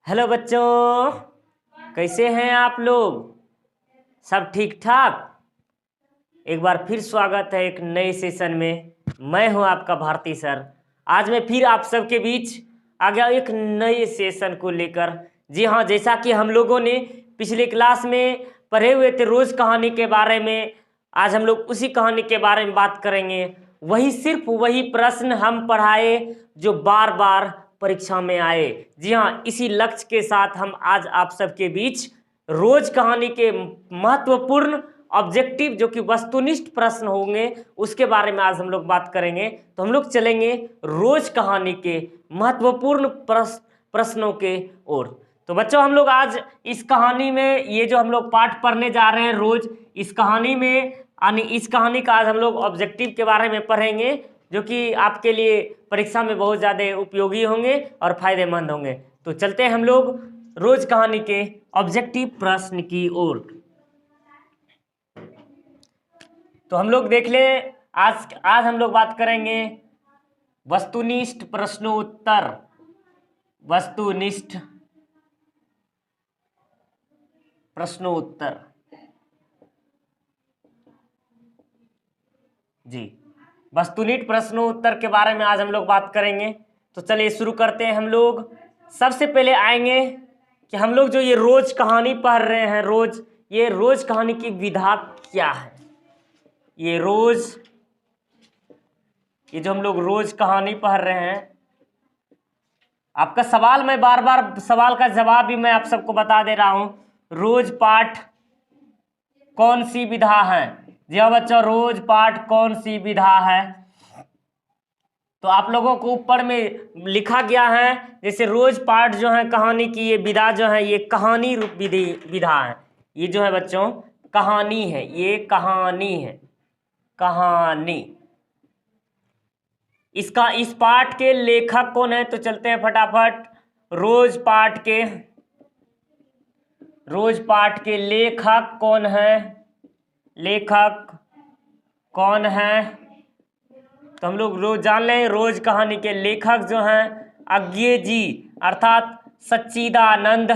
Hello बच्चों, कैसे हैं आप लोग? सब ठीक ठाक? एक बार फिर स्वागत है एक नए सेशन में। मैं हूं आपका भारती सर। आज मैं फिर आप सबके बीच आ गया एक नए सेशन को लेकर। जी हाँ, जैसा कि हम लोगों ने पिछले क्लास में पढ़े हुए थे रोज कहानी के बारे में, आज हम लोग उसी कहानी के बारे में बात करेंगे। सिर्फ वही प्रश्न हम पढ़ाए जो बार बार परीक्षा में आए। जी हाँ, इसी लक्ष्य के साथ हम आज आप सबके बीच रोज कहानी के महत्वपूर्ण ऑब्जेक्टिव जो कि वस्तुनिष्ठ प्रश्न होंगे उसके बारे में आज हम लोग बात करेंगे। तो हम लोग चलेंगे रोज कहानी के महत्वपूर्ण प्रश्नों के ओर। तो बच्चों, हम लोग आज इस कहानी में ये जो हम लोग पाठ पढ़ने जा रहे हैं रोज, इस कहानी में यानी इस कहानी का आज हम लोग ऑब्जेक्टिव के बारे में पढ़ेंगे जो कि आपके लिए परीक्षा में बहुत ज़्यादा उपयोगी होंगे और फायदेमंद होंगे। तो चलते हैं हम लोग रोज कहानी के ऑब्जेक्टिव प्रश्न की ओर। तो हम लोग देख ले, आज हम लोग बात करेंगे वस्तुनिष्ठ प्रश्नोत्तर। वस्तुनिष्ठ प्रश्नोत्तर जी, वस्तुनिष्ठ प्रश्नोत्तर के बारे में आज हम लोग बात करेंगे। तो चलिए शुरू करते हैं। हम लोग सबसे पहले आएंगे कि हम लोग जो ये रोज कहानी पढ़ रहे हैं, ये रोज कहानी की विधा क्या है। ये जो हम लोग रोज कहानी पढ़ रहे हैं, आपका सवाल मैं बार बार सवाल का जवाब भी मैं आप सबको बता दे रहा हूं। रोज पाठ कौन सी विधा है? जी हाँ बच्चों, रोज पाठ कौन सी विधा है? तो आप लोगों को ऊपर में लिखा गया है, जैसे रोज पाठ जो है कहानी की ये विधा जो है ये कहानी रूप विधा है। ये जो है बच्चों कहानी है, ये कहानी है, कहानी। इस पाठ के लेखक कौन है? तो चलते हैं फटाफट। रोज पाठ के लेखक कौन है? लेखक कौन है? तो हम लोग रोज जान लें, रोज कहानी के लेखक जो हैं अज्ञे जी, अर्थात सच्चिदानंद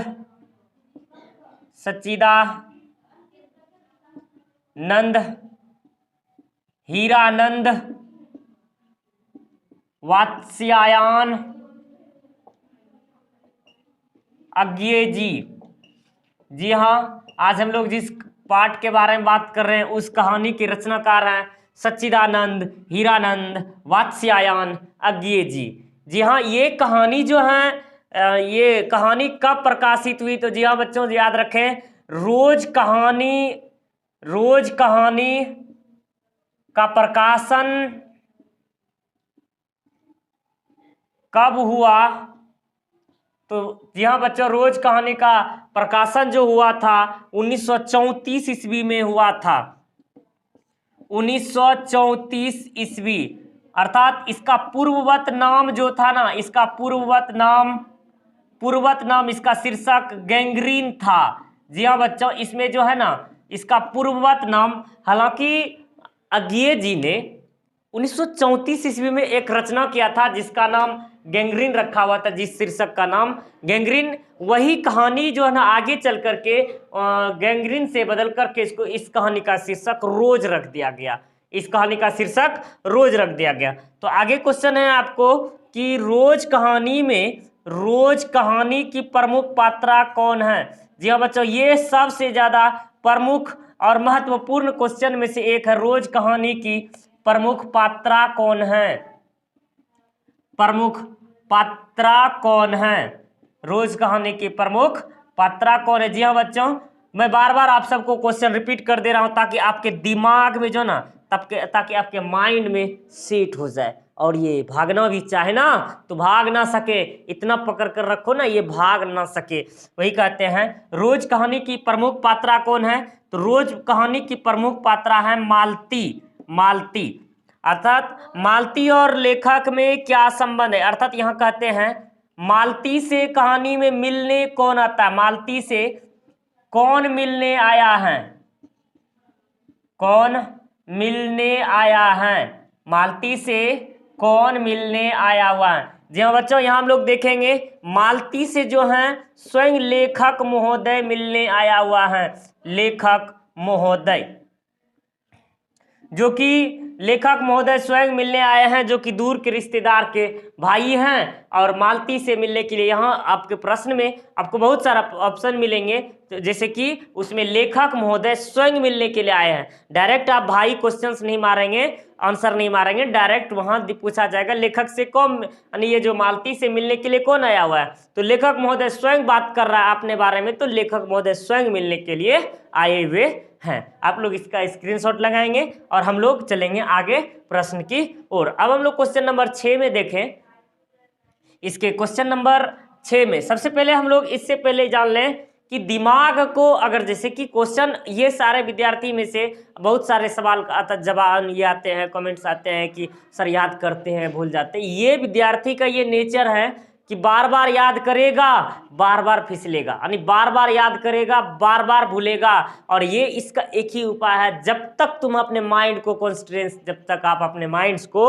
हीरानंद वात्स्यायन अज्ञे जी। जी हाँ, आज हम लोग जिस पाठ के बारे में बात कर रहे हैं उस कहानी के रचनाकार हैं सच्चिदानंद हीरानंद वात्स्यायन अज्ञे जी। जी हाँ, ये कहानी जो है ये कहानी कब प्रकाशित हुई? तो जी हाँ बच्चों, याद रखें, रोज कहानी का प्रकाशन कब हुआ? तो जी हाँ बच्चों, रोज कहानी का प्रकाशन जो हुआ था 1934 ईस्वी में हुआ था। 1934 ईस्वी, अर्थात इसका पूर्ववत नाम जो था ना, इसका पूर्ववत नाम इसका शीर्षक गैंग्रीन था। जी हाँ बच्चों, इसमें जो है ना इसका पूर्ववत नाम, हालांकि अज्ञे जी ने 1934 ईस्वी में एक रचना किया था जिसका नाम गैंग्रीन रखा हुआ था, जिस शीर्षक का नाम गैंग्रीन। वही कहानी जो है ना आगे चल करके गैंग्रीन से बदल करके इसको इस कहानी का शीर्षक रोज रख दिया गया। इस कहानी का शीर्षक रोज रख दिया गया। तो आगे क्वेश्चन है आपको कि रोज कहानी की प्रमुख पात्रा कौन है? जी हाँ बच्चों, ये सबसे ज्यादा प्रमुख और महत्वपूर्ण क्वेश्चन में से एक है। रोज कहानी की प्रमुख पात्रा कौन है? प्रमुख पात्रा कौन है? रोज कहानी की प्रमुख पात्रा कौन है? जी हाँ बच्चों, मैं बार बार आप सबको क्वेश्चन रिपीट कर दे रहा हूं ताकि आपके दिमाग में जो ना ताकि आपके माइंड में सेट हो जाए और ये भागना भी चाहे ना तो भाग ना सके, इतना पकड़ कर रखो ना ये भाग ना सके। वही कहते हैं रोज कहानी की प्रमुख पात्रा कौन है? तो रोज कहानी की प्रमुख पात्रा है मालती। अर्थात मालती और लेखक में क्या संबंध है? अर्थात यहाँ कहते हैं मालती से कहानी में मिलने कौन आता है? मालती से कौन मिलने आया है? कौन मिलने आया है? मालती से कौन मिलने आया हुआ है? जी हाँ बच्चों, यहाँ हम लोग देखेंगे मालती से जो है स्वयं लेखक महोदय मिलने आया हुआ है। लेखक महोदय, जो कि लेखक महोदय स्वयं मिलने आए हैं, जो कि दूर के रिश्तेदार के भाई हैं और मालती से मिलने के लिए। यहाँ आपके प्रश्न में आपको बहुत सारा ऑप्शन मिलेंगे, तो जैसे कि उसमें लेखक महोदय स्वयं मिलने के लिए आए हैं। डायरेक्ट आप भाई क्वेश्चंस नहीं मारेंगे, आंसर नहीं मारेंगे, डायरेक्ट वहां पूछा जाएगा लेखक से कौन, यानी ये जो मालती से मिलने के लिए कौन आया हुआ है, तो लेखक महोदय स्वयं बात कर रहा है अपने बारे में, तो लेखक महोदय स्वयं मिलने के लिए आए हुए हैं। आप लोग इसका स्क्रीनशॉट लगाएंगे और हम लोग चलेंगे आगे प्रश्न की ओर। अब हम लोग क्वेश्चन नंबर 6 में देखें। इसके क्वेश्चन नंबर 6 में सबसे पहले हम लोग इससे पहले जान लें कि दिमाग को, अगर जैसे कि क्वेश्चन ये सारे विद्यार्थी में से बहुत सारे सवाल आता, जवाब ये आते हैं, कमेंट्स आते हैं कि सर याद करते हैं भूल जाते हैं। ये विद्यार्थी का ये नेचर है कि बार बार याद करेगा, बार बार फिसलेगा, यानी बार बार याद करेगा, बार बार भूलेगा। और ये इसका एक ही उपाय है, जब तक तुम अपने माइंड को कॉन्स्टेंस, जब तक आप अपने माइंड्स को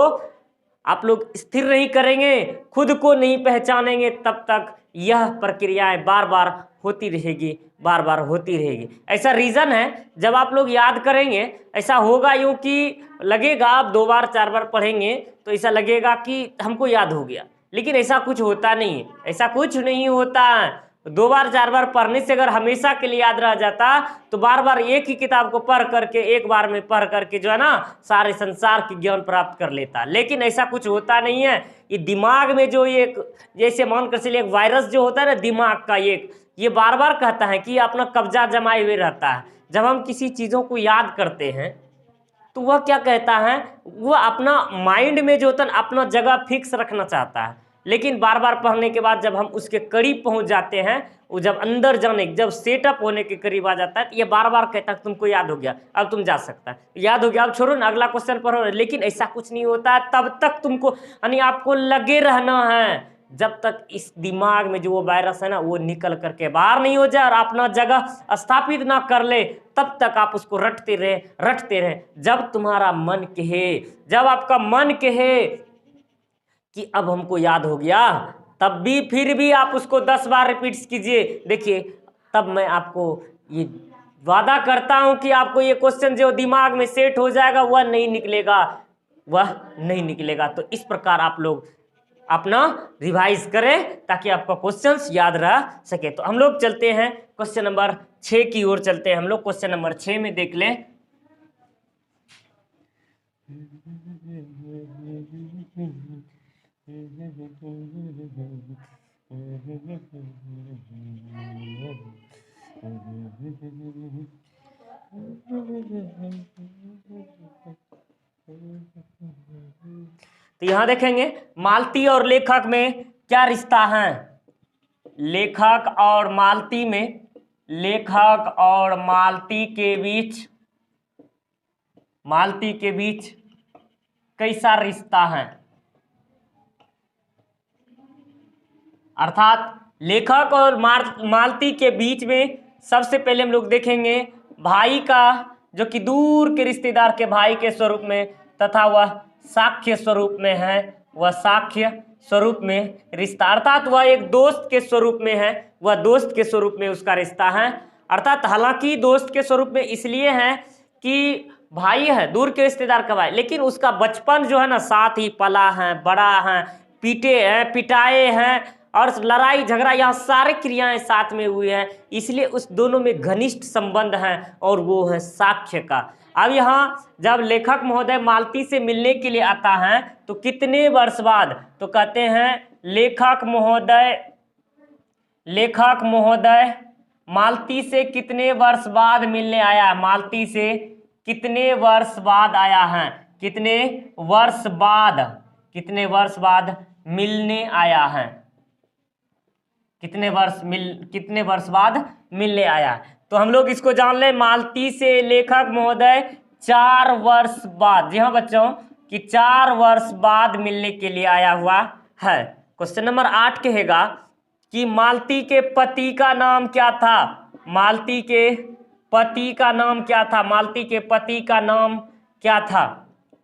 आप लोग स्थिर नहीं करेंगे, खुद को नहीं पहचानेंगे, तब तक यह प्रक्रियाएं बार बार होती रहेगी, बार बार होती रहेगी। ऐसा रीजन है, जब आप लोग याद करेंगे ऐसा होगा यूं कि लगेगा, आप 2 बार 4 बार पढ़ेंगे तो ऐसा लगेगा कि हमको याद हो गया, लेकिन ऐसा कुछ होता नहीं है, ऐसा कुछ नहीं होता है। 2 बार 4 बार पढ़ने से अगर हमेशा के लिए याद रह जाता तो बार बार एक ही किताब को पढ़ करके, एक बार में पढ़ करके जो है ना सारे संसार की ज्ञान प्राप्त कर लेता, लेकिन ऐसा कुछ होता नहीं है। ये दिमाग में जो एक, जैसे मान कर चलिए एक वायरस जो होता है ना दिमाग का, ये बार बार कहता है कि अपना कब्जा जमाए हुए रहता है। जब हम किसी चीज़ों को याद करते हैं तो वह क्या कहता है, वह अपना माइंड में जो होता है अपना जगह फिक्स रखना चाहता है, लेकिन बार बार पढ़ने के बाद जब हम उसके करीब पहुंच जाते हैं, वो जब अंदर जाने, जब सेटअप होने के करीब आ जाता है, तो ये बार बार कहता है तुमको याद हो गया, अब तुम जा सकता है, याद हो गया, अब छोड़ो ना, अगला क्वेश्चन पढ़ो। लेकिन ऐसा कुछ नहीं होता है, तब तक तुमको, यानी आपको लगे रहना है, जब तक इस दिमाग में जो वो वायरस है ना वो निकल करके बाहर नहीं हो जाए और अपना जगह स्थापित ना कर ले, तब तक आप उसको रटते रहे। जब तुम्हारा मन कहे, जब आपका मन कहे कि अब हमको याद हो गया, तब भी फिर भी आप उसको 10 बार रिपीट कीजिए। देखिए, तब मैं आपको ये वादा करता हूं कि आपको ये क्वेश्चन जो दिमाग में सेट हो जाएगा वह नहीं निकलेगा, वह नहीं निकलेगा। तो इस प्रकार आप लोग अपना रिवाइज करें ताकि आपका क्वेश्चंस याद रह सके। तो हम लोग चलते हैं क्वेश्चन नंबर 6 की ओर चलते हैं। हम लोग क्वेश्चन नंबर 6 में देख लें। तो यहां देखेंगे मालती और लेखक में क्या रिश्ता है। लेखक और मालती में, लेखक और मालती के बीच कैसा रिश्ता है, अर्थात लेखक और मालती के बीच में सबसे पहले हम लोग देखेंगे भाई का, जो कि दूर के रिश्तेदार के भाई के स्वरूप में, तथा वह साख्य स्वरूप में है, वह साख्य स्वरूप में रिश्ता, अर्थात वह एक दोस्त के स्वरूप में है, वह दोस्त के स्वरूप में उसका रिश्ता है। अर्थात हालांकि दोस्त के स्वरूप में इसलिए है कि भाई है, दूर के रिश्तेदार का भाई, लेकिन उसका बचपन जो है ना साथ ही पला है, बड़ा है, पीटे हैं, पिटाए हैं, और लड़ाई झगड़ा यहाँ सारे क्रियाएं साथ में हुई हैं, इसलिए उस दोनों में घनिष्ठ संबंध है, और वो है साक्ष्य का। अब यहाँ जब लेखक महोदय मालती से मिलने के लिए आता है तो कितने वर्ष बाद, तो कहते हैं लेखक महोदय मालती से कितने वर्ष बाद मिलने आया, मालती से कितने वर्ष बाद आया है, कितने वर्ष बाद मिलने आया है, कितने वर्ष बाद मिलने आया। तो हम लोग इसको जान ले, मालती से लेखक महोदय 4 वर्ष बाद, जी हाँ बच्चों, कि 4 वर्ष बाद मिलने के लिए आया हुआ है। क्वेश्चन नंबर 8 कहेगा कि मालती के पति का नाम क्या था, मालती के पति का नाम क्या था, मालती के पति का नाम क्या था,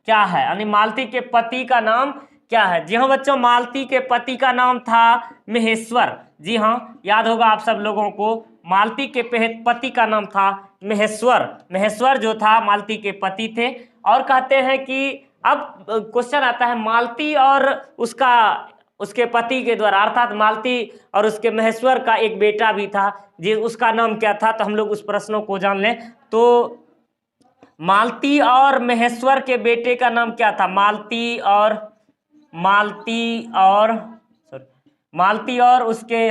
क्या है, यानी मालती के पति का नाम क्या है? जी हाँ बच्चों, मालती के पति का नाम था महेश्वर। जी हाँ, याद होगा आप सब लोगों को, मालती के पति का नाम था महेश्वर। महेश्वर जो था मालती के पति थे। और कहते हैं कि अब क्वेश्चन आता है, मालती और उसके पति के द्वारा, अर्थात मालती और उसके महेश्वर का एक बेटा भी था, जी उसका नाम क्या था? तो हम लोग उस प्रश्नों को जान लें। तो मालती और महेश्वर के बेटे का नाम क्या था? मालती और उसके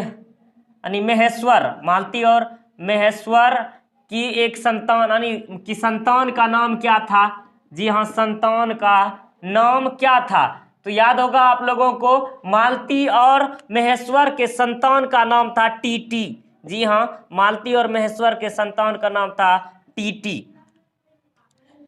यानी मालती और महेश्वर की एक संतान, यानी कि संतान का नाम क्या था? जी हाँ, संतान का नाम क्या था? तो याद होगा आप लोगों को, मालती और महेश्वर के संतान का नाम था टीटी। जी हाँ, मालती और महेश्वर के संतान का नाम था टीटी।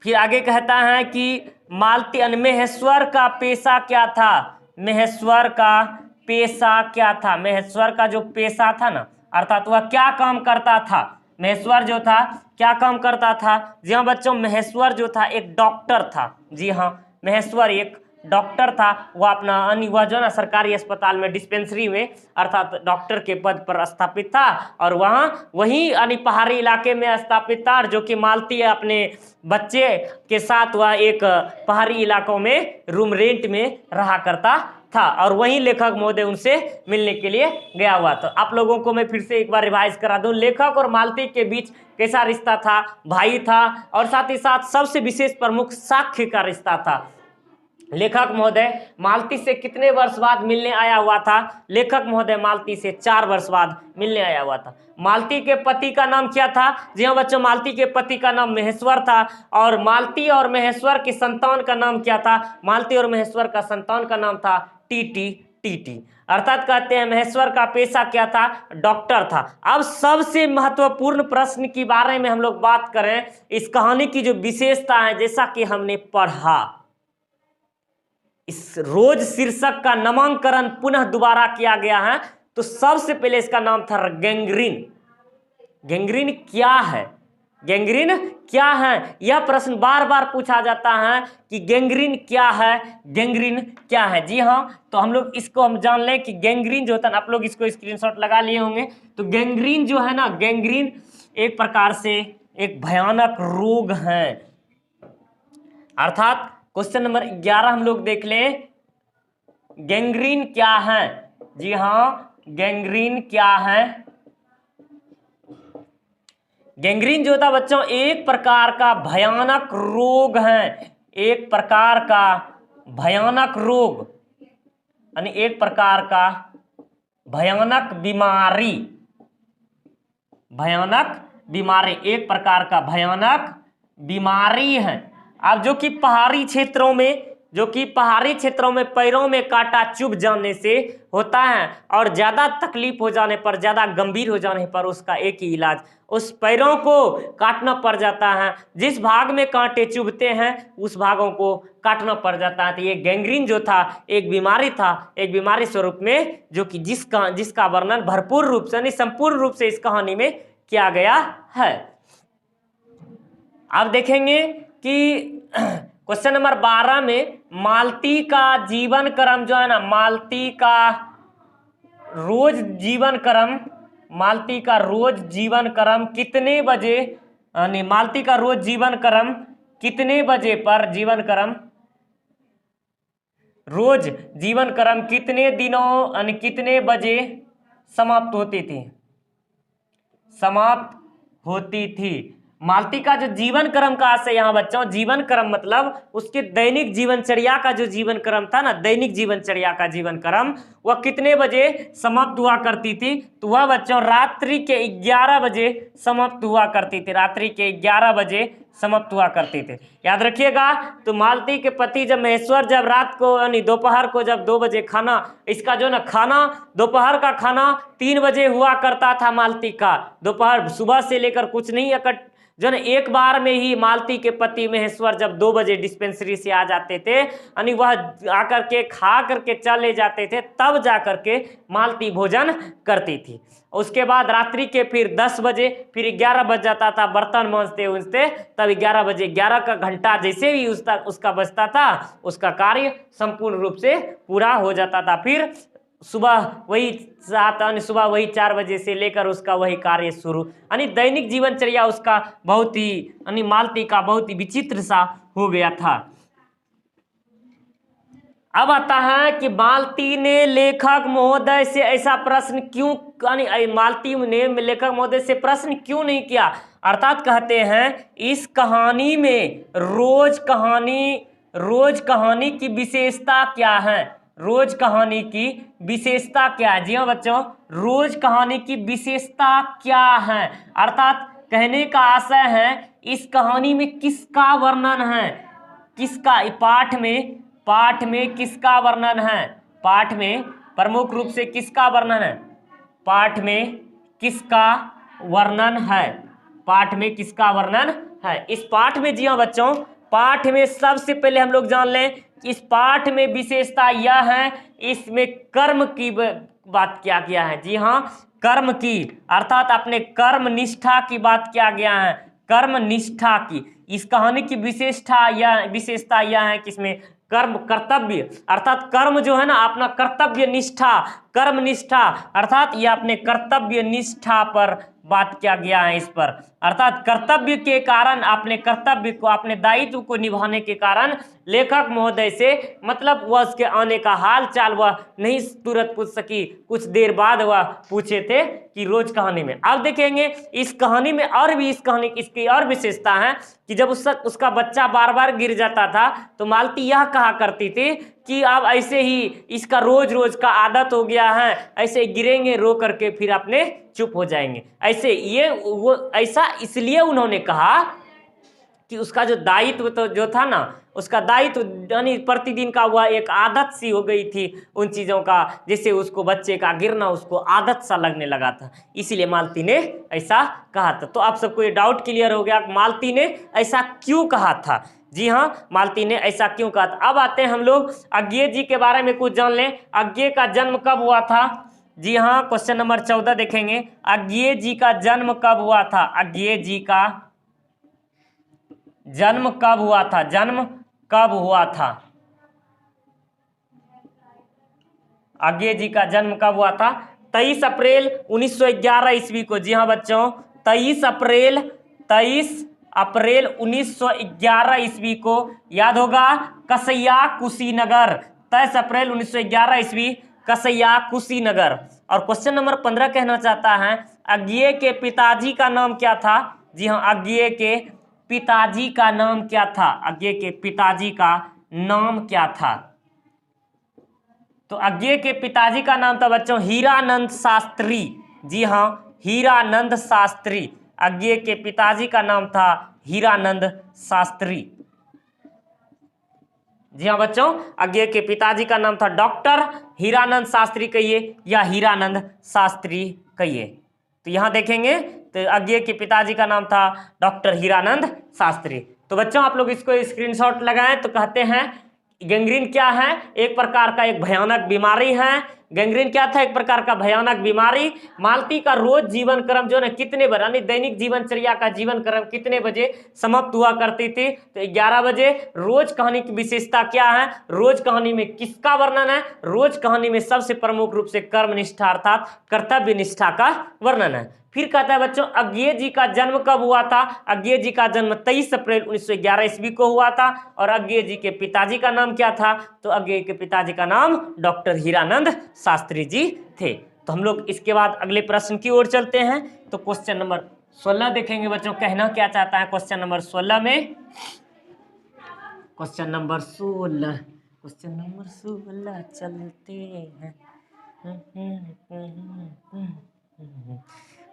फिर आगे कहता है कि महेश्वर का पेशा क्या था? महेश्वर का पेशा क्या था? महेश्वर का जो पेशा था ना, अर्थात वह क्या काम करता था? महेश्वर जो था क्या काम करता था? जी हाँ बच्चों, महेश्वर जो था एक डॉक्टर था। जी हाँ, महेश्वर एक डॉक्टर था। वह जो ना सरकारी अस्पताल में, डिस्पेंसरी में, अर्थात डॉक्टर के पद पर स्थापित था। और वहीं यानी पहाड़ी इलाके में स्थापित था, जो कि मालती अपने बच्चे के साथ वह एक पहाड़ी इलाकों में रूम रेंट में रहा करता था। और वहीं लेखक महोदय उनसे मिलने के लिए गया हुआ। तो आप लोगों को मैं फिर से एक बार रिवाइज करा दूं, लेखक और मालती के बीच कैसा रिश्ता था? भाई था, और साथ ही साथ सबसे विशेष प्रमुख साक्ष्य का रिश्ता था। लेखक महोदय मालती से कितने वर्ष बाद मिलने आया हुआ था? लेखक महोदय मालती से 4 वर्ष बाद मिलने आया हुआ था। मालती के पति का नाम क्या था? जी हाँ बच्चों, मालती के पति का नाम महेश्वर था। और मालती और महेश्वर की संतान का नाम क्या था? मालती और महेश्वर का संतान का नाम था टीटी। अर्थात कहते हैं महेश्वर का पेशा क्या था? डॉक्टर था। अब सबसे महत्वपूर्ण प्रश्न के बारे में हम लोग बात करें, इस कहानी की जो विशेषता है, जैसा कि हमने पढ़ा, इस रोज शीर्षक का नामकरण पुनः दोबारा किया गया है। तो सबसे पहले इसका नाम था गैंग्रीन। गैंग्रीन क्या है? गैंग्रीन क्या है? यह प्रश्न बार बार पूछा जाता है कि गैंग्रीन क्या है, गैंग्रीन क्या है। जी हाँ, तो हम लोग इसको जान लें कि गैंग्रीन जो होता है ना, आप लोग इसको स्क्रीनशॉट लगा लिए होंगे। तो गैंग्रीन जो है ना, गैंग्रीन एक प्रकार से एक भयानक रोग है। अर्थात क्वेश्चन नंबर 11 हम लोग देख लें, गैंग्रीन क्या है? जी हाँ, गैंग्रीन क्या है? गैंग्रीन जो होता बच्चों एक प्रकार का भयानक रोग है। एक प्रकार का भयानक रोग, यानी एक प्रकार का भयानक बीमारी। एक प्रकार का भयानक बीमारी है। अब जो कि पहाड़ी क्षेत्रों में पैरों में कांटा चुभ जाने से होता है, और ज्यादा तकलीफ हो जाने पर, ज्यादा गंभीर हो जाने पर उसका एक ही इलाज, उस पैरों को काटना पड़ जाता है। जिस भाग में कांटे चुभते हैं उस भागों को काटना पड़ जाता है। तो ये गैंग्रीन जो था एक बीमारी था, एक बीमारी स्वरूप में, जो कि जिसका वर्णन भरपूर रूप से, यानी संपूर्ण रूप से इस कहानी में किया गया है। अब देखेंगे कि क्वेश्चन नंबर 12 में मालती का जीवन क्रम जो है ना, मालती का रोज जीवन क्रम कितने बजे, यानी मालती का रोज जीवन क्रम कितने बजे पर रोज जीवन क्रम कितने दिनों, यानी कितने बजे समाप्त होती थी? मालती का जो जीवन क्रम का आशय यहाँ बच्चों, जीवन क्रम मतलब उसके दैनिक जीवनचर्या का जो जीवन क्रम था ना, दैनिक जीवनचर्या का जीवन क्रम, वह कितने बजे समाप्त हुआ करती थी? तो वह बच्चों रात्रि के 11 बजे समाप्त हुआ करती थी। रात्रि के 11 बजे समाप्त हुआ करती थी, याद रखिएगा। तो मालती के पति जब महेश्वर जब रात को, यानी दोपहर को जब 2 बजे खाना, इसका जो ना खाना, दोपहर का खाना 3 बजे हुआ करता था मालती का। दोपहर सुबह से लेकर कुछ नहीं जो है एक बार में ही मालती के पति महेश्वर जब 2 बजे डिस्पेंसरी से आ जाते थे, यानी वह आकर के खा करके चले जाते थे, तब जा करके मालती भोजन करती थी। उसके बाद रात्रि के फिर 10 बजे, फिर 11 बज जाता था, बर्तन मांजते उंजते, तब 11 बजे 11 का घंटा जैसे ही उसका बजता था, उसका कार्य संपूर्ण रूप से पूरा हो जाता था। फिर सुबह वही 7 यानी सुबह वही 4 बजे से लेकर उसका वही कार्य शुरू, यानी दैनिक जीवनचर्या उसका बहुत ही, यानी मालती का बहुत ही विचित्र सा हो गया था। अब आता है कि मालती ने लेखक महोदय से ऐसा प्रश्न क्यों, यानी मालती ने लेखक महोदय से प्रश्न क्यों नहीं किया, अर्थात कहते हैं इस कहानी में रोज कहानी की विशेषता क्या है, रोज कहानी की विशेषता क्या है। जी हाँ बच्चों, रोज कहानी की विशेषता क्या है, अर्थात कहने का आशय है इस कहानी में किसका वर्णन है, किसका, पाठ में किसका वर्णन है, पाठ में प्रमुख रूप से किसका वर्णन है, पाठ में किसका वर्णन है, पाठ में किसका वर्णन है। इस पाठ में जी हाँ बच्चों, पाठ में सबसे पहले हम लोग जान लें कि इस पाठ में विशेषता यह है, इसमें कर्म की बात किया गया है। जी हाँ, कर्म की, अर्थात अपने कर्म निष्ठा की बात किया गया है, कर्म निष्ठा की। इस कहानी की विशेषता यह है कि इसमें कर्म, कर्तव्य, अर्थात कर्म जो है ना, अपना कर्तव्य निष्ठा, कर्म निष्ठा, अर्थात यह अपने कर्तव्य निष्ठा पर बात किया गया है। इस पर अर्थात कर्तव्य के कारण, अपने कर्तव्य को, अपने दायित्व को निभाने के कारण लेखक महोदय से, मतलब वह उसके आने का हाल चाल वह नहीं तुरंत पूछ सकी, कुछ देर बाद वह पूछे थे कि रोज कहानी में। अब देखेंगे इस कहानी में और भी, इस कहानी इसकी और विशेषता है कि जब उसका बच्चा बार बार गिर जाता था तो मालती यह कहा करती थी कि अब ऐसे ही इसका रोज रोज का आदत हो गया है, ऐसे गिरेंगे रो करके फिर अपने चुप हो जाएंगे, ऐसे ये वो ऐसा इसलिए उन्होंने कहा कि उसका जो दायित्व तो जो था ना, उसका दायित्व यानी प्रतिदिन का वह एक आदत सी हो गई थी उन चीज़ों का, जैसे उसको बच्चे का गिरना उसको आदत सा लगने लगा था, इसीलिए मालती ने ऐसा कहा था। तो आप सबको ये डाउट क्लियर हो गया मालती ने ऐसा क्यों कहा था। जी हाँ, मालती ने ऐसा क्यों कहा था। अब आते हैं हम लोग अज्ञेय जी के बारे में कुछ जान लें। अज्ञेय का जन्म कब हुआ था। जी हाँ, क्वेश्चन नंबर 14 देखेंगे, अज्ञेय जी का जन्म कब हुआ था, अज्ञेय जी का जन्म कब हुआ था, जन्म कब हुआ था, अज्ञेय जी का जन्म कब हुआ था। 23 अप्रैल 1911 ईस्वी को। जी हाँ बच्चों, 23 अप्रैल 1911 ईस्वी को, याद होगा, कसैया कुशीनगर, 23 अप्रैल 1911 ईस्वी, कसैया कुशीनगर। और क्वेश्चन नंबर 15 कहना चाहता है अज्ञेय के पिताजी का नाम क्या था। जी हाँ, अज्ञेय के पिताजी का नाम क्या था, अज्ञेय के पिताजी का नाम क्या था। तो अज्ञेय के पिताजी का नाम था बच्चों हीरानंद शास्त्री। जी हाँ, हीरानंद शास्त्री, अज्ञेय के पिताजी का नाम था हीरानंद शास्त्री। जी हाँ बच्चों, अज्ञेय के पिताजी का नाम था डॉक्टर हीरानंद शास्त्री कहिए या हीरानंद शास्त्री कहिए। तो यहां देखेंगे तो अज्ञेय के पिताजी का नाम था डॉक्टर हीरानंद शास्त्री। तो बच्चों आप लोग इसको स्क्रीनशॉट लगाएं। तो कहते हैं गैंग्रीन क्या है, एक प्रकार का एक भयानक बीमारी है। गैंग्रीन क्या था, एक प्रकार का भयानक बीमारी। मालती का रोज जीवन क्रम जो है कितने बजे, यानी दैनिक जीवनचर्या का जीवन क्रम कितने बजे समाप्त हुआ करती थी, तो 11 बजे। रोज कहानी की विशेषता क्या है, रोज कहानी में किसका वर्णन है, रोज कहानी में सबसे प्रमुख रूप से कर्मनिष्ठा अर्थात कर्तव्य निष्ठा का वर्णन है। फिर कहता है बच्चों अज्ञेय जी का जन्म कब हुआ था। अज्ञेय जी का जन्म 23 अप्रैल 1911 ईस्वी को हुआ था। और अज्ञेय जी के पिताजी का नाम क्या था, तो अज्ञेय के पिताजी का नाम डॉक्टर हीरानंद शास्त्री जी थे। तो हम लोग इसके बाद अगले प्रश्न की ओर चलते हैं। तो क्वेश्चन नंबर 16 देखेंगे बच्चों, कहना क्या चाहता है क्वेश्चन नंबर 16 में। क्वेश्चन नंबर 16 चलते हैं।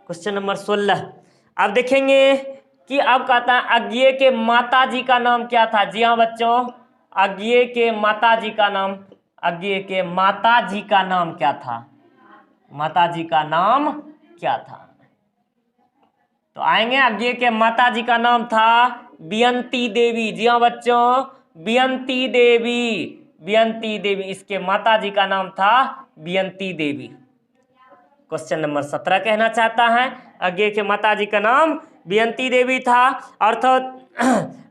क्वेश्चन नंबर 16 अब देखेंगे कि अब कहता है अज्ञेय के माता जी का नाम क्या था। जी हाँ बच्चों, अज्ञेय के माता जी का नाम, अज्ञेय के माता जी का नाम क्या था, माता जी का नाम क्या था। तो आएंगे, अज्ञे के माता जी का नाम था बियंती देवी। जी हाँ बच्चों, बियंती देवी, बियंती देवी, इसके माता जी का नाम था बियंती देवी। क्वेश्चन नंबर 17 कहना चाहता है, अज्ञे के माता जी का नाम बियंती देवी था। अर्थात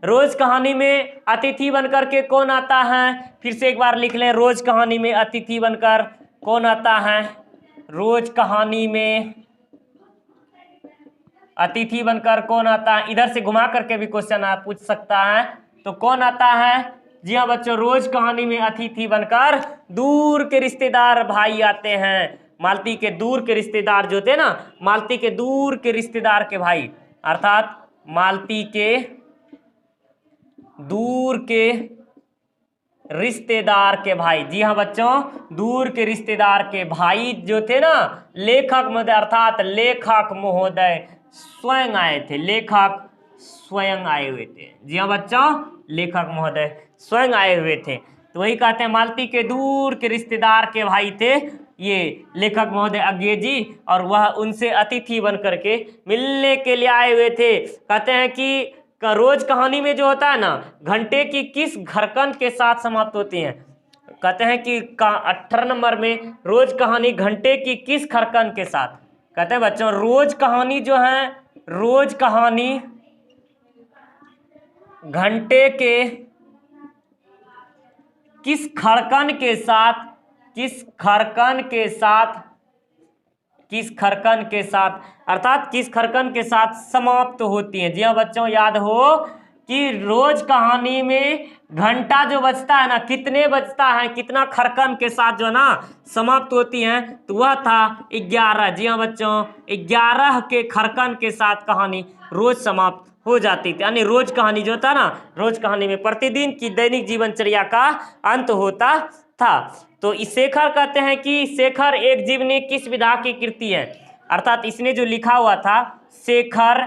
रोज कहानी में अतिथि बनकर के कौन आता है? फिर से एक बार लिख लें, रोज कहानी में अतिथि बनकर कौन आता है? रोज कहानी में अतिथि बनकर कौन आता है? इधर से घुमा करके भी क्वेश्चन आप पूछ सकता है। तो कौन आता है? जी हाँ बच्चों, रोज कहानी में अतिथि बनकर दूर के रिश्तेदार भाई आते हैं। मालती के दूर के रिश्तेदार जो थे ना, मालती के दूर के रिश्तेदार के भाई, अर्थात मालती के दूर के रिश्तेदार के भाई। जी हाँ बच्चों, दूर के रिश्तेदार के भाई जो थे ना, लेखक महोदय, अर्थात लेखक महोदय स्वयं आए थे। लेखक स्वयं आए हुए थे। जी हाँ बच्चों, लेखक महोदय स्वयं आए हुए थे। तो वही कहते हैं, मालती के दूर के रिश्तेदार के भाई थे ये लेखक महोदय अज्ञे जी, और वह उनसे अतिथि बन करके मिलने के लिए आए हुए थे। कहते हैं कि रोज कहानी में जो होता है ना, घंटे की किस घरकन के साथ समाप्त होती है? कहते हैं कि 18 नंबर में रोज कहानी घंटे की किस खरकन के साथ? कहते हैं बच्चों, रोज कहानी जो है, रोज कहानी घंटे के किस खड़कन के साथ, किस खरकन के साथ, किस खरकन के साथ, अर्थात किस खरकन के साथ समाप्त होती है? जी हाँ बच्चों, याद हो कि रोज कहानी में घंटा जो बजता है ना, कितने बजता है, कितना खरकन के साथ जो है ना समाप्त होती है? तो वह था 11। जी हाँ बच्चों, 11 के खरकन के साथ कहानी रोज समाप्त हो जाती थी। यानी रोज कहानी जो था ना, रोज कहानी में प्रतिदिन की दैनिक जीवनचर्या का अंत होता था। तो शेखर कहते हैं कि शेखर एक जीवनी किस विधा की कृति है? अर्थात इसने जो लिखा हुआ था शेखर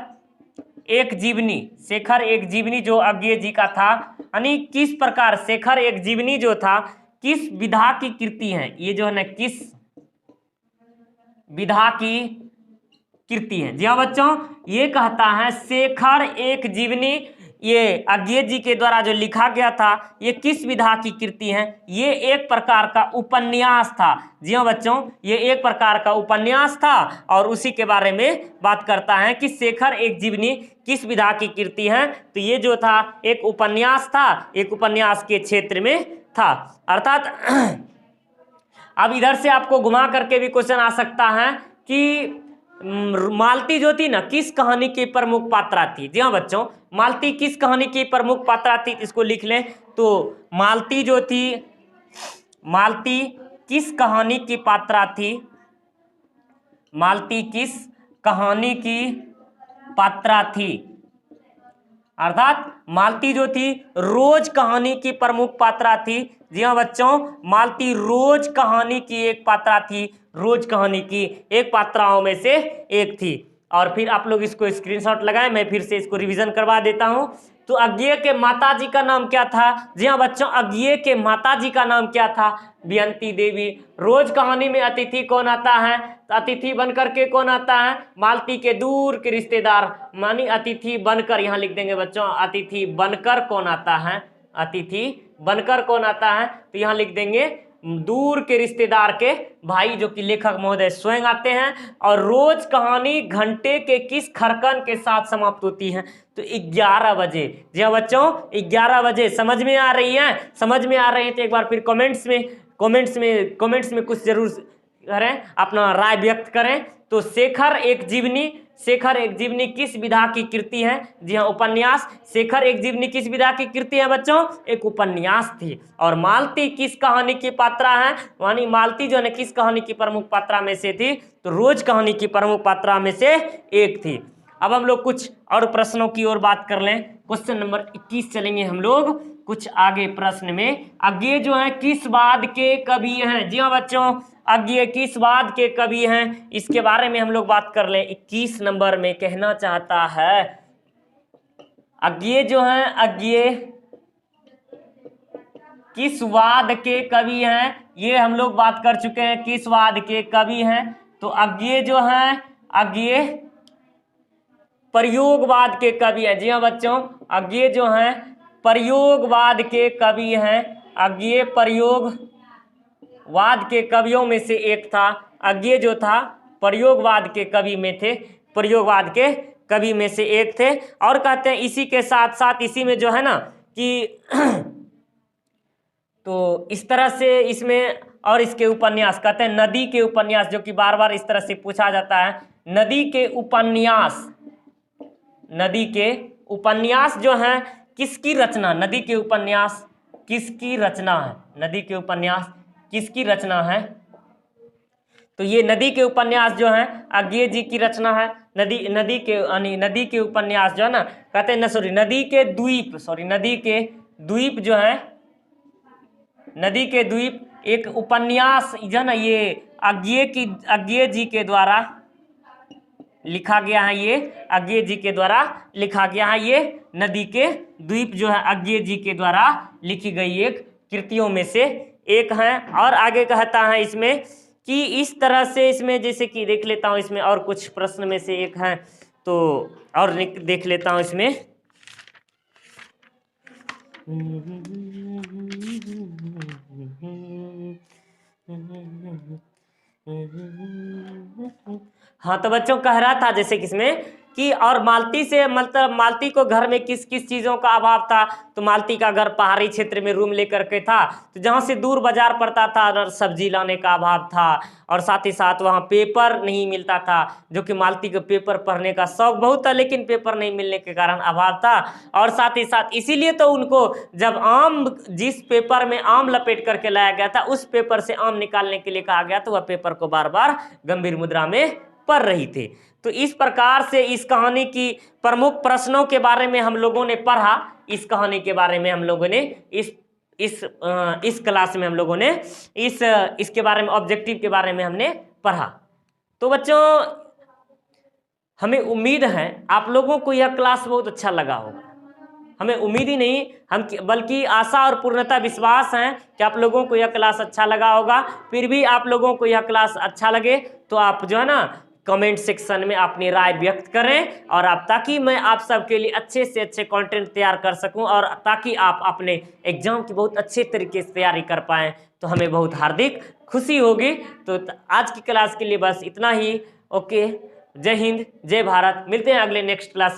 एक जीवनी, शेखर एक जीवनी जो अज्ञे जी का था, यानी किस प्रकार शेखर एक जीवनी जो था किस विधा की कृति है? ये जो है ना किस विधा की कृति है? जी हाँ बच्चों, ये कहता है शेखर एक जीवनी, ये अज्ञे जी के द्वारा जो लिखा गया था, ये किस विधा की कृति है? ये एक प्रकार का उपन्यास था। जी हाँ बच्चों, ये एक प्रकार का उपन्यास था, और उसी के बारे में बात करता है कि शेखर एक जीवनी किस विधा की कृति है। तो ये जो था एक उपन्यास था, एक उपन्यास के क्षेत्र में था। अर्थात अब इधर से आपको घुमा करके भी क्वेश्चन आ सकता है कि मालती जो थी ना, किस कहानी की प्रमुख पात्रा थी? जी हाँ बच्चों, मालती किस कहानी की प्रमुख पात्रा थी? इसको लिख लें। तो मालती जो थी, मालती किस कहानी की पात्रा थी? मालती किस कहानी की पात्रा थी? अर्थात मालती जो थी रोज कहानी की प्रमुख पात्रा थी। जी हाँ बच्चों, मालती रोज कहानी की एक पात्रा थी, रोज कहानी की एक पात्राओं में से एक थी। और फिर आप लोग इसको स्क्रीनशॉट लगाएं, मैं फिर से इसको रिवीजन करवा देता हूं। तो अज्ञे के माताजी का नाम क्या था? जी हाँ बच्चों, अज्ञे के माताजी का नाम क्या था? बियंती देवी। रोज कहानी में अतिथि कौन आता है? तो अतिथि बनकर के कौन आता है? मालती के दूर के रिश्तेदार, मानी अतिथि बनकर, यहाँ लिख देंगे बच्चों, अतिथि बनकर कौन आता है? अतिथि बनकर कौन आता है? तो यहाँ लिख देंगे दूर के रिश्तेदार के भाई, जो कि लेखक महोदय स्वयं आते हैं। और रोज कहानी घंटे के किस खरकन के साथ समाप्त होती है? तो 11 बजे। जी हाँ बच्चों, 11 बजे। समझ में आ रही है? समझ में आ रही है तो एक बार फिर कमेंट्स में कुछ जरूर करें, अपना राय व्यक्त करें। तो शेखर एक जीवनी, शेखर एक जीवनी किस विधा की कृति है? जी हाँ, उपन्यास। शेखर एक जीवनी किस विधा की कृति है बच्चों? एक उपन्यास थी। और मालती किस कहानी की पात्रा है? यानी मालती जो है किस कहानी की प्रमुख पात्रा में से थी? तो रोज कहानी की प्रमुख पात्रा में से एक थी। अब हम लोग कुछ और प्रश्नों की ओर बात कर लें। क्वेश्चन नंबर 21 चलेंगे हम लोग कुछ आगे प्रश्न में। अज्ञे जो है किस वाद के कवि हैं? जी हाँ बच्चों, अज्ञे किस वाद के कवि हैं? इसके बारे में हम लोग बात कर लें। 21 नंबर में कहना चाहता है, अज्ञे जो है, अज्ञे किस वाद के कवि हैं? ये हम लोग बात कर चुके हैं, किस वाद के कवि हैं। तो अज्ञे जो है, अज्ञे प्रयोगवाद के कवि हैं। जी हाँ बच्चों, अब ये जो हैं प्रयोगवाद के कवि हैं। अब ये प्रयोगवाद के कवियों में से एक था। अब ये जो था प्रयोगवाद के कवि में थे, प्रयोगवाद के कवि में से एक थे। और कहते हैं इसी के साथ साथ इसी में जो है ना कि तो इस तरह से इसमें और इसके उपन्यास कहते हैं नदी के उपन्यास, जो कि बार बार इस तरह से पूछा जाता है। नदी के उपन्यास, नदी के उपन्यास जो हैं किसकी रचना, नदी के उपन्यास किसकी रचना है, नदी के उपन्यास किसकी रचना है। तो ये नदी के उपन्यास जो हैं अज्ञे जी की रचना है। नदी के उपन्यास जो है ना कहते हैं नदी के द्वीप जो है, नदी के द्वीप एक उपन्यास जो है ना, ये अज्ञे जी के द्वारा लिखा गया है। ये अज्ञे जी के द्वारा लिखा गया है। ये नदी के द्वीप जो है अज्ञे जी के द्वारा लिखी गई एक कृतियों में से एक है। और आगे कहता है इसमें कि इस तरह से इसमें जैसे कि देख लेता हूँ इसमें और कुछ प्रश्न में से एक है, तो और देख लेता हूँ इसमें। हाँ तो बच्चों कह रहा था जैसे किसमें कि और मालती से मतलब मालती को घर में किस किस चीज़ों का अभाव था। तो मालती का घर पहाड़ी क्षेत्र में रूम लेकर के था, तो जहाँ से दूर बाजार पड़ता था सब्जी लाने का अभाव था। और साथ ही साथ वहाँ पेपर नहीं मिलता था, जो कि मालती को पेपर पढ़ने का शौक बहुत था, लेकिन पेपर नहीं मिलने के कारण अभाव था। और साथ ही साथ इसीलिए तो उनको जब आम, जिस पेपर में आम लपेट करके लाया गया था उस पेपर से आम निकालने के लिए कहा गया, तो वह पेपर को बार बार गंभीर मुद्रा में पढ़ रही थी। तो इस प्रकार से इस कहानी की प्रमुख प्रश्नों के बारे में हम लोगों ने पढ़ा। इस कहानी के बारे में हम लोगों ने इस क्लास में हम लोगों ने इसके बारे में, ऑब्जेक्टिव के बारे में हमने पढ़ा। तो बच्चों हमें उम्मीद है आप लोगों को यह क्लास बहुत अच्छा लगा होगा। हमें उम्मीद ही नहीं, हम बल्कि आशा और पूर्णता विश्वास है कि आप लोगों को यह क्लास अच्छा लगा होगा। फिर भी आप लोगों को यह क्लास अच्छा लगे तो आप जो है ना कमेंट सेक्शन में अपनी राय व्यक्त करें, और आप, ताकि मैं आप सबके लिए अच्छे से अच्छे कंटेंट तैयार कर सकूं, और ताकि आप अपने एग्जाम की बहुत अच्छे तरीके से तैयारी कर पाएँ, तो हमें बहुत हार्दिक खुशी होगी। तो आज की क्लास के लिए बस इतना ही। ओके, जय हिंद, जय भारत। मिलते हैं अगले नेक्स्ट क्लास में।